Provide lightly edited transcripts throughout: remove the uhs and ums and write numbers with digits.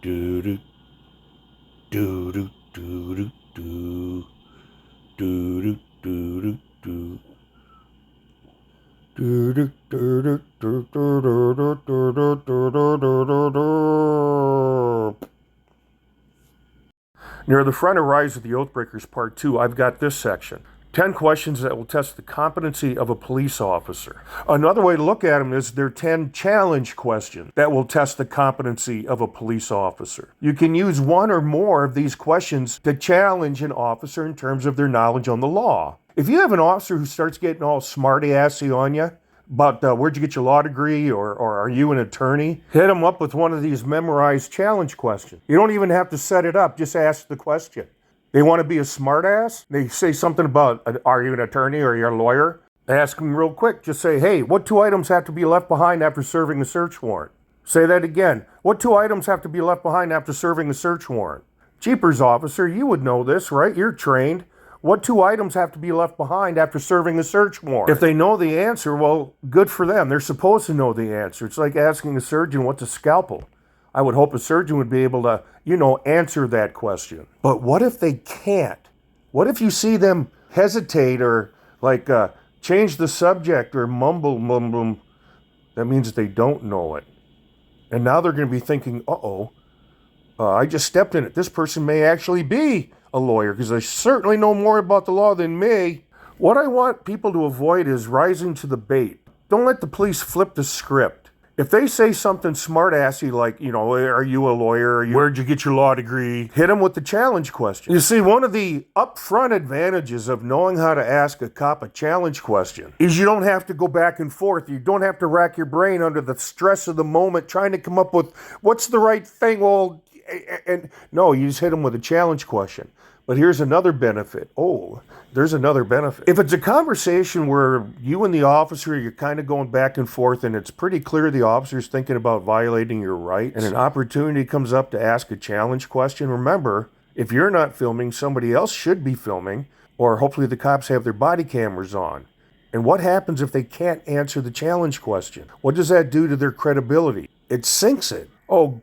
do do do do do do do do do do. Near the front of Rise of the Oathbreakers Part 2, I've got this section. 10 questions that will test the competency of a police officer. Another way to look at them is they're 10 challenge questions that will test the competency of a police officer. You can use one or more of these questions to challenge an officer in terms of their knowledge on the law. If you have an officer who starts getting all smarty-assy on you about where'd you get your law degree or are you an attorney, hit them up with one of these memorized challenge questions. You don't even have to set it up, just ask the question. They want to be a smartass? They say something about, are you an attorney or are you a lawyer? Ask them real quick. Just say, hey, what 2 items have to be left behind after serving a search warrant? Say that again. What 2 items have to be left behind after serving a search warrant? Jeepers, officer, you would know this, right? You're trained. What 2 items have to be left behind after serving a search warrant? If they know the answer, well, good for them. They're supposed to know the answer. It's like asking a surgeon what's a scalpel. I would hope a surgeon would be able to, answer that question. But what if they can't? What if you see them hesitate or change the subject or mumble? That means they don't know it. And now they're going to be thinking, I just stepped in it. This person may actually be a lawyer because they certainly know more about the law than me. What I want people to avoid is rising to the bait. Don't let the police flip the script. If they say something smart-assy like, are you a lawyer? Where'd you get your law degree? Hit them with the challenge question. You see, one of the upfront advantages of knowing how to ask a cop a challenge question is you don't have to go back and forth. You don't have to rack your brain under the stress of the moment trying to come up with what's the right thing. No, you just hit them with a challenge question. But here's another benefit. There's another benefit. If it's a conversation where you and the officer, you're kind of going back and forth and it's pretty clear the officer's thinking about violating your rights and an opportunity comes up to ask a challenge question, remember, if you're not filming, somebody else should be filming, or hopefully the cops have their body cameras on. And what happens if they can't answer the challenge question? What does that do to their credibility? It sinks it.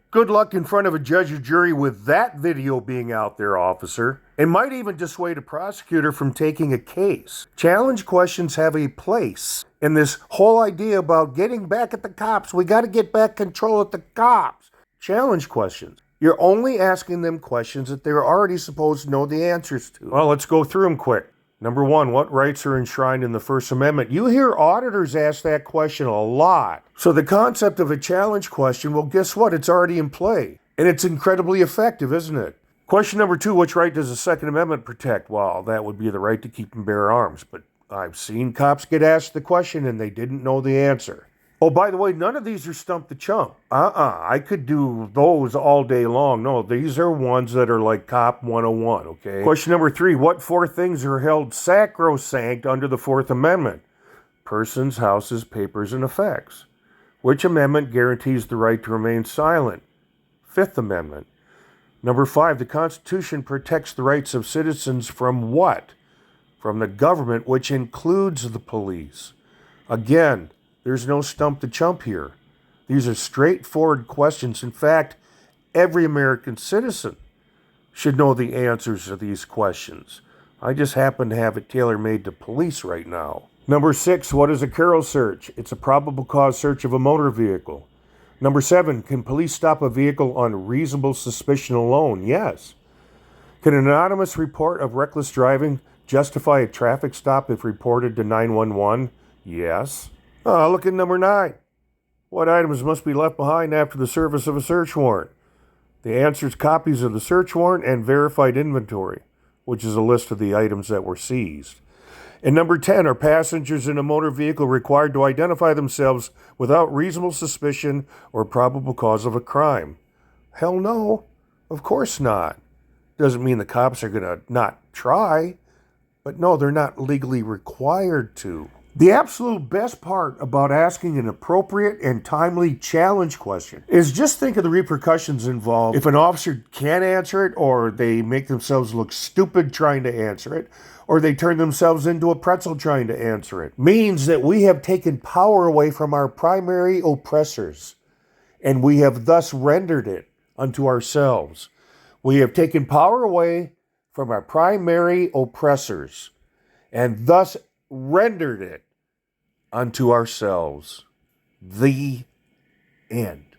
Good luck in front of a judge or jury with that video being out there, officer. It might even dissuade a prosecutor from taking a case. Challenge questions have a place in this whole idea about getting back at the cops. We got to get back control at the cops. Challenge questions. You're only asking them questions that they're already supposed to know the answers to. Well, let's go through them quick. Number 1, what rights are enshrined in the First Amendment? You hear auditors ask that question a lot. So the concept of a challenge question, well, guess what? It's already in play. And it's incredibly effective, isn't it? Question number 2, which right does the Second Amendment protect? Well, that would be the right to keep and bear arms. But I've seen cops get asked the question and they didn't know the answer. By the way, none of these are stump the chump. I could do those all day long. No, these are ones that are like Cop 101, okay? Question number 3, what 4 things are held sacrosanct under the Fourth Amendment? Persons, houses, papers, and effects. Which amendment guarantees the right to remain silent? Fifth Amendment. Number 5, the Constitution protects the rights of citizens from what? From the government, which includes the police. Again, there's no stump the chump here. These are straightforward questions. In fact, every American citizen should know the answers to these questions. I just happen to have it tailor-made to police right now. Number 6, what is a Carroll search? It's a probable cause search of a motor vehicle. Number 7, can police stop a vehicle on reasonable suspicion alone? Yes. Can an anonymous report of reckless driving justify a traffic stop if reported to 911? Yes. Look at number 9. What items must be left behind after the service of a search warrant? The answer is copies of the search warrant and verified inventory, which is a list of the items that were seized. And number 10, are passengers in a motor vehicle required to identify themselves without reasonable suspicion or probable cause of a crime? Hell no. Of course not. Doesn't mean the cops are going to not try, but no, they're not legally required to. The absolute best part about asking an appropriate and timely challenge question is just think of the repercussions involved if an officer can't answer it, or they make themselves look stupid trying to answer it, or they turn themselves into a pretzel trying to answer it. Means that we have taken power away from our primary oppressors, and we have thus rendered it unto ourselves. We have taken power away from our primary oppressors, and thus rendered it unto ourselves. The end.